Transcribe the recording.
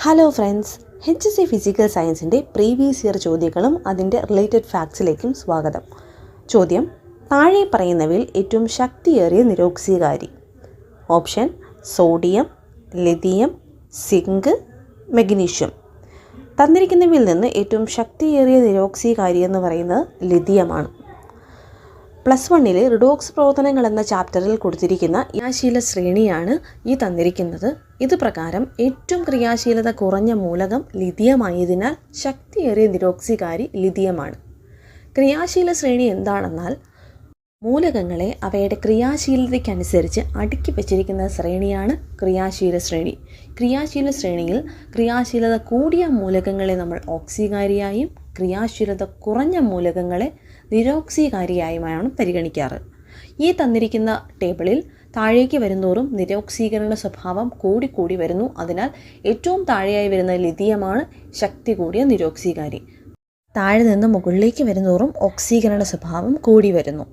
Hello friends, HSC physical സയൻസിൻ്റെ previous year ചോദ്യങ്ങളും അതിൻ്റെ റിലേറ്റഡ് ഫാക്ട്സിലേക്കും സ്വാഗതം. ചോദ്യം: താഴെ പറയുന്നവയിൽ ഏറ്റവും ശക്തിയേറിയ നിരോക്സീകാരി. Option: sodium, lithium, zinc, magnesium. തന്നിരിക്കുന്നവയിൽ നിന്ന് ഏറ്റവും ശക്തിയേറിയ നിരോക്സീകാരി എന്ന് പറയുന്നത് ലിഥിയമാണ്. +1 റിഡോക്സ് പ്രവർത്തനങ്ങൾ എന്ന ചാപ്റ്ററിൽ കൊടുത്തിരിക്കുന്ന ക്രിയാശീല ശ്രേണിയാണ് ഈ തന്നിരിക്കുന്നത്. ഇത് പ്രകാരം ഏറ്റവും ക്രിയാശീലത കുറഞ്ഞ മൂലകം ലിഥിയമായതിനാൽ ശക്തിയേറിയ നിരോക്സീകാരി ലിഥിയമാണ്. ക്രിയാശീല ശ്രേണി എന്താണെന്നാൽ മൂലകങ്ങളെ അവയുടെ ക്രിയാശീലതയ്ക്കനുസരിച്ച് അടുക്കി വച്ചിരിക്കുന്ന ശ്രേണിയാണ് ക്രിയാശീല ശ്രേണി. ക്രിയാശീല ശ്രേണിയിൽ ക്രിയാശീലത കൂടിയ മൂലകങ്ങളെ നമ്മൾ ഓക്സീകാരിയായും ക്രിയാശീലത കുറഞ്ഞ മൂലകങ്ങളെ നിരോക്സീകാരിയായുമാണ് പരിഗണിക്കാറ്. ഈ തന്നിരിക്കുന്ന ടേബിളിൽ താഴേക്ക് വരുന്തോറും നിരോക്സീകരണ സ്വഭാവം കൂടി വരുന്നു. അതിനാൽ ഏറ്റവും താഴെയായി വരുന്ന ലിഥിയമാണ് ശക്തി കൂടിയ നിരോക്സീകാരി. താഴെ നിന്ന് മുകളിലേക്ക് വരുന്തോറും ഓക്സീകരണ സ്വഭാവം കൂടി വരുന്നു.